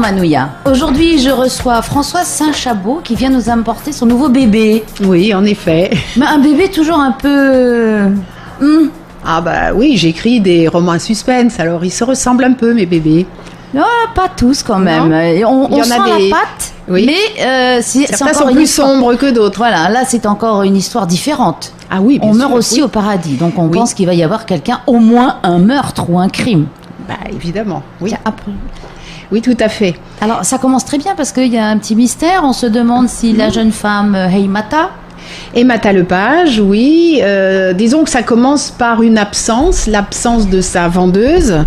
Manouya. Aujourd'hui, je reçois Françoise Saint-Chabot qui vient nous apporter son nouveau bébé. Oui, en effet. Mais un bébé toujours un peu... Ah bah oui, j'écris des romans à suspense, alors ils se ressemblent un peu, mes bébés. Non, pas tous quand même. On sent la patte, oui. Mais c'est certains encore sont une plus histoire... sombres que d'autres. Voilà, là c'est encore une histoire différente. Ah oui, bien on sûr, meurt aussi au paradis, donc on pense qu'il va y avoir quelqu'un, au moins un meurtre ou un crime. Bah évidemment, oui. Tiens, après... Oui, tout à fait. Alors ça commence très bien parce qu'il y a un petit mystère. On se demande si la jeune femme Heimata... Mata Lepage, oui. Disons que ça commence par une absence, l'absence de sa vendeuse.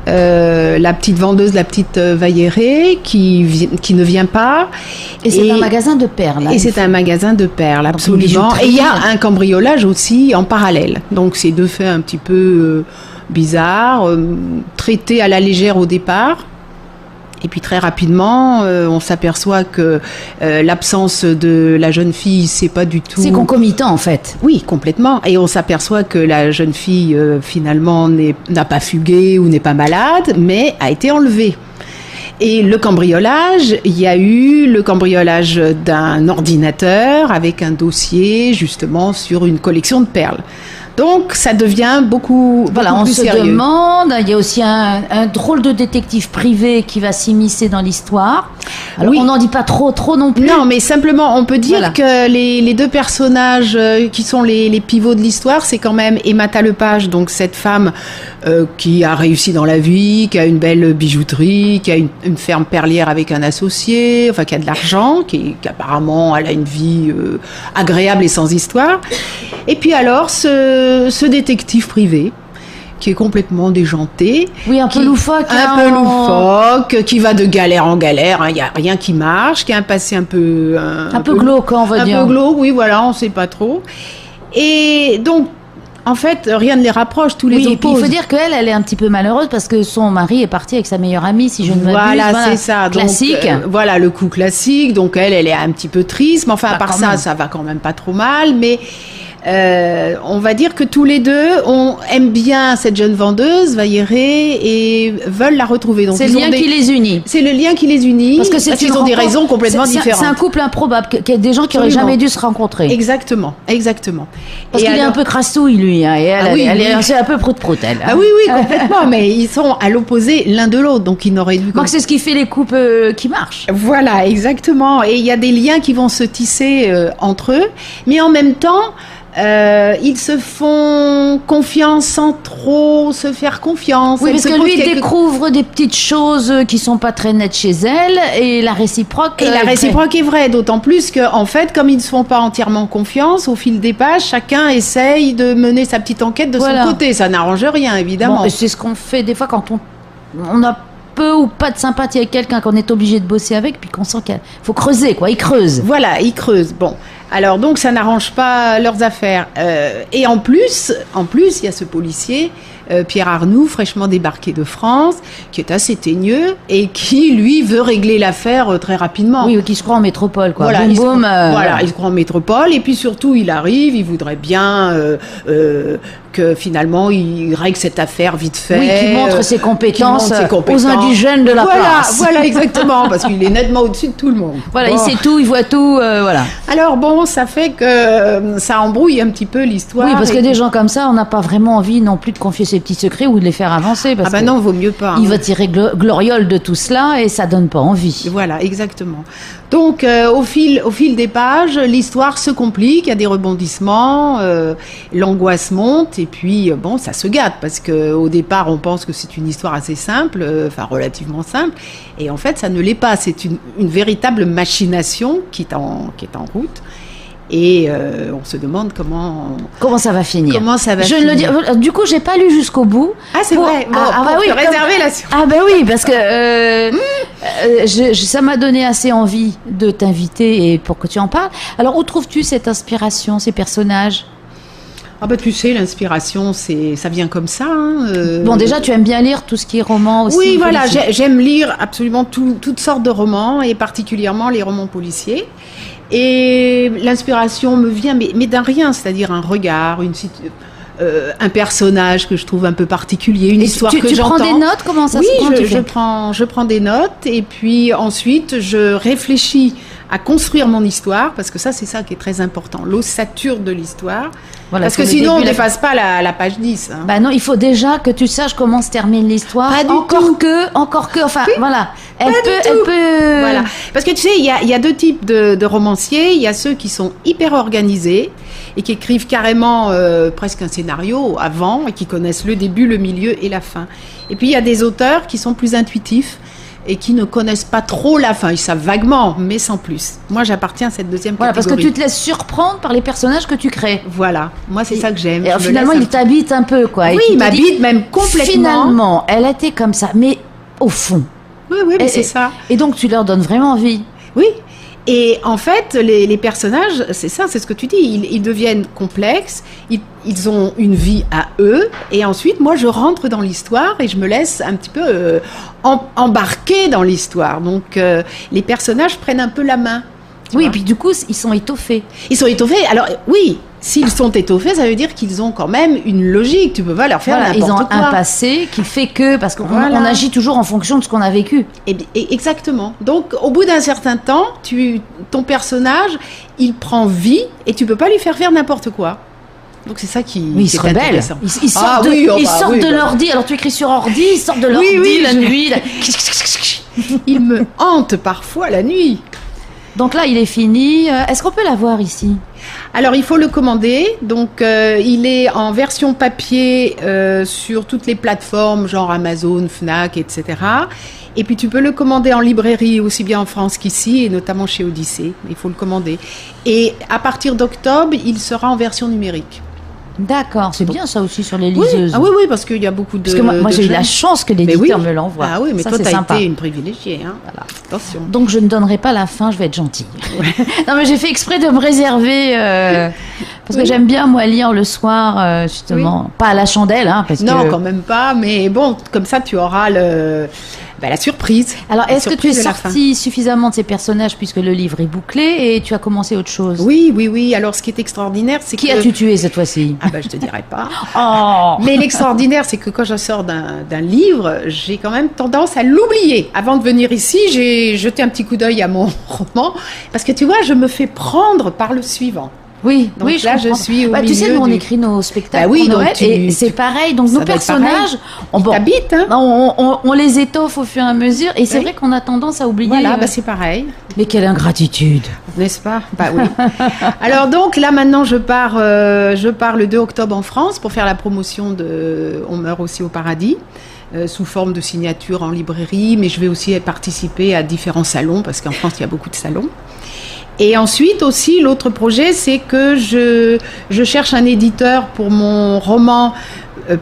La petite vendeuse, la petite Vailléré, qui ne vient pas. Et c'est un magasin de perles. Et c'est un magasin de perles, absolument. Et il y a un cambriolage aussi en parallèle. Donc c'est deux faits un petit peu bizarres, traités à la légère au départ. Et puis très rapidement, on s'aperçoit que l'absence de la jeune fille, c'est pas du tout... C'est concomitant en fait. Oui, complètement. Et on s'aperçoit que la jeune fille, finalement, n'a pas fugué ou n'est pas malade, mais a été enlevée. Et le cambriolage, il y a eu le cambriolage d'un ordinateur avec un dossier justement sur une collection de perles. Donc, ça devient beaucoup plus sérieux. Se demande, il y a aussi un drôle de détective privé qui va s'immiscer dans l'histoire. Alors, on n'en dit pas trop non plus. Non, mais simplement, on peut dire que les deux personnages qui sont les pivots de l'histoire, c'est quand même Mata Lepage, donc cette femme qui a réussi dans la vie, qui a une belle bijouterie, qui a une ferme perlière avec un associé, enfin, qui a de l'argent, qui apparemment, elle a une vie agréable et sans histoire. Et puis alors, ce détective privé, qui est complètement déjanté. Oui, un peu loufoque. Qui va de galère en galère, il n'y a rien qui marche, qui a un passé un peu glauque, on va dire. Un peu glauque, oui, voilà, on ne sait pas trop. Et donc, en fait, rien ne les rapproche, tous les opposent. Et puis il faut dire qu'elle est un petit peu malheureuse parce que son mari est parti avec sa meilleure amie, si je ne m'abuse. Voilà, c'est ça. Classique. Donc, voilà, le coup classique. Donc elle est un petit peu triste, mais enfin, à part ça, ça va quand même pas trop mal, mais... on va dire que tous les deux aiment bien cette jeune vendeuse, Vailléré, et veulent la retrouver. Donc, c'est le lien qui les unit. C'est le lien qui les unit. Parce qu'ils ont des raisons complètement différentes. C'est un couple improbable, des gens qui n'auraient jamais dû se rencontrer. Exactement. Parce qu'il est un peu crassouille, lui, hein, et elle est un peu prout-prout, elle. Ah oui, complètement. Mais ils sont à l'opposé l'un de l'autre, donc ils n'auraient dû... Donc c'est ce qui fait les couples qui marchent. Voilà, exactement. Et il y a des liens qui vont se tisser entre eux, mais en même temps... ils se font confiance sans trop se faire confiance. Oui, parce que lui, il découvre des petites choses qui sont pas très nettes chez elle, et la réciproque... Et la réciproque est vraie, d'autant plus qu'en fait, comme ils ne se font pas entièrement confiance, au fil des pages, chacun essaye de mener sa petite enquête de son côté. Ça n'arrange rien, évidemment. Bon, c'est ce qu'on fait des fois quand on a peu ou pas de sympathie avec quelqu'un qu'on est obligé de bosser avec, puis qu'on sent qu'il faut creuser, quoi. Ils creusent. Voilà, ils creusent. Bon, alors donc ça n'arrange pas leurs affaires. Et en plus, il y a ce policier, Pierre Arnoux, fraîchement débarqué de France, qui est assez teigneux et qui, lui, veut régler l'affaire très rapidement. Oui, qui se croit en métropole, quoi. Voilà, il se croit en métropole, et puis surtout, il arrive, il voudrait bien que finalement, il règle cette affaire vite fait. Oui, qu'il montre ses compétences aux indigènes de la place. Voilà, exactement, parce qu'il est nettement au-dessus de tout le monde. Voilà, il sait tout, il voit tout, voilà. Alors bon, ça fait que ça embrouille un petit peu l'histoire. Oui, parce que des gens comme ça, on n'a pas vraiment envie non plus de confier ses petits secrets ou de les faire avancer. Parce non, vaut mieux pas. Il va tirer gloriole de tout cela et ça donne pas envie. Voilà, exactement. Donc, au fil des pages, l'histoire se complique, il y a des rebondissements, l'angoisse monte, et puis, bon, ça se gâte, parce qu'au départ, on pense que c'est une histoire assez simple, relativement simple, et en fait, ça ne l'est pas. C'est une véritable machination qui est en route. Et on se demande comment ça va finir. Du coup, j'ai pas lu jusqu'au bout. Ah, c'est vrai. Réserver la surprise. Ah bah oui, parce que ça m'a donné assez envie de t'inviter et pour que tu en parles. Alors, où trouves-tu cette inspiration, ces personnages ? Ah bah tu sais, l'inspiration, ça vient comme ça. Bon, déjà, tu aimes bien lire tout ce qui est roman aussi. Oui, voilà, j'aime lire absolument toutes sortes de romans, et particulièrement les romans policiers. Et l'inspiration me vient, mais d'un rien, c'est-à-dire un regard, un personnage que je trouve un peu particulier, une histoire que j'entends. Tu prends des notes? Comment ça se passe? Oui, je prends des notes et puis ensuite je réfléchis à construire mon histoire, parce que ça, c'est ça qui est très important, l'ossature de l'histoire. Voilà, parce que sinon, on ne dépasse pas la page 10. Hein. Bah non, il faut déjà que tu saches comment se termine l'histoire. Pas du tout. Enfin, oui, voilà. Elle peut... Voilà. Parce que tu sais, il y a deux types de romanciers. Il y a ceux qui sont hyper organisés et qui écrivent carrément presque un scénario avant et qui connaissent le début, le milieu et la fin. Et puis, il y a des auteurs qui sont plus intuitifs et qui ne connaissent pas trop la fin. Ils savent vaguement, mais sans plus. Moi, j'appartiens à cette deuxième catégorie. Parce que tu te laisses surprendre par les personnages que tu crées. Voilà. Moi, c'est ça que j'aime. Et finalement, ils t'habitent un peu, quoi. Oui, ils m'habitent même complètement. Finalement, elle était comme ça, mais au fond. Oui, mais c'est ça. Et donc, tu leur donnes vraiment envie. Oui. Et en fait, les personnages, c'est ça, c'est ce que tu dis, ils deviennent complexes, ils ont une vie à eux, et ensuite, moi, je rentre dans l'histoire et je me laisse un petit peu embarquer dans l'histoire. Donc, les personnages prennent un peu la main. Oui, et puis du coup, ils sont étoffés. Ils sont étoffés. Alors, oui, s'ils sont étoffés, ça veut dire qu'ils ont quand même une logique. Tu peux pas leur faire n'importe quoi. Ils ont un passé qui fait que... Parce qu'on agit toujours en fonction de ce qu'on a vécu. Et exactement. Donc, au bout d'un certain temps, ton personnage, il prend vie et tu peux pas lui faire n'importe quoi. Donc, c'est ça qui est intéressant. Ils sortent de l'ordi. Alors, tu écris sur ordi, ils sortent de l'ordi la nuit. Il me hante parfois la nuit. Donc là, il est fini. Est-ce qu'on peut l'avoir ici? Alors, il faut le commander. Donc, il est en version papier sur toutes les plateformes, genre Amazon, Fnac, etc. Et puis, tu peux le commander en librairie, aussi bien en France qu'ici, et notamment chez Odyssée. Il faut le commander. Et à partir d'octobre, il sera en version numérique. D'accord, c'est bien ça aussi sur les liseuses. Oui, parce qu'il y a beaucoup de... Parce que moi j'ai eu la chance que l'éditeur me l'envoie. Ah oui, mais ça, toi, t'as été une privilégiée. Hein. Voilà. Attention. Donc je ne donnerai pas la fin, je vais être gentille. Non, mais j'ai fait exprès de me réserver... parce que j'aime bien, moi, lire le soir, justement. Pas à la chandelle, hein, quand même pas. Mais bon, comme ça, tu auras la surprise. Alors, est-ce que tu es sorti suffisamment de ces personnages puisque le livre est bouclé et tu as commencé autre chose? Oui. Alors, ce qui est extraordinaire, c'est Qui as-tu tué cette fois-ci? Ah je te dirai pas. Mais l'extraordinaire, c'est que quand je sors d'un livre, j'ai quand même tendance à l'oublier. Avant de venir ici, j'ai jeté un petit coup d'œil à mon roman parce que tu vois, je me fais prendre par le suivant. Oui, donc là, je suis au milieu. Tu sais, nous, on écrit nos spectacles pour Noël, et c'est pareil. Donc, nos personnages, on les étoffe au fur et à mesure, et c'est vrai qu'on a tendance à oublier. Voilà, c'est pareil. Mais quelle ingratitude, n'est-ce pas? Oui. Alors donc, là, maintenant, je pars le 2 octobre en France pour faire la promotion de On meurt aussi au paradis. Sous forme de signature en librairie, mais je vais aussi participer à différents salons, parce qu'en France, il y a beaucoup de salons. Et ensuite aussi, l'autre projet, c'est que je cherche un éditeur pour mon roman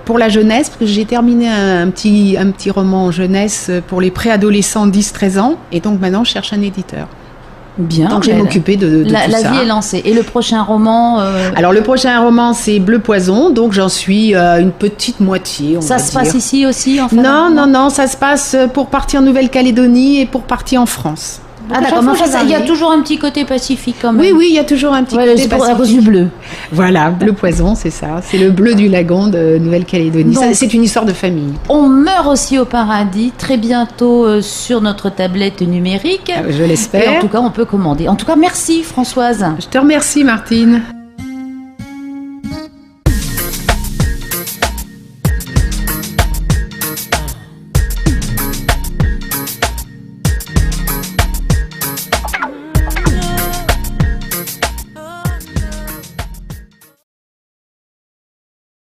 pour la jeunesse, parce que j'ai terminé un petit roman jeunesse pour les préadolescents 10-13 ans, et donc maintenant, je cherche un éditeur. Bien. Donc, je vais m'occuper de tout ça. La vie est lancée. Et le prochain roman Alors, le prochain roman, c'est Bleu Poison, donc j'en suis une petite moitié, Ça se passe ici aussi, en fait? Non, ça se passe pour partir en Nouvelle-Calédonie et pour partir en France. Ah d'accord, mais il y a toujours un petit côté pacifique quand même. Oui, il y a toujours un petit côté pacifique. C'est à cause du bleu. Voilà, Bleu Poison, c'est ça. C'est le bleu du lagon de Nouvelle-Calédonie. C'est une histoire de famille. On meurt aussi au paradis, très bientôt sur notre tablette numérique. Je l'espère. Et en tout cas, on peut commander. En tout cas, merci Françoise. Je te remercie Martine.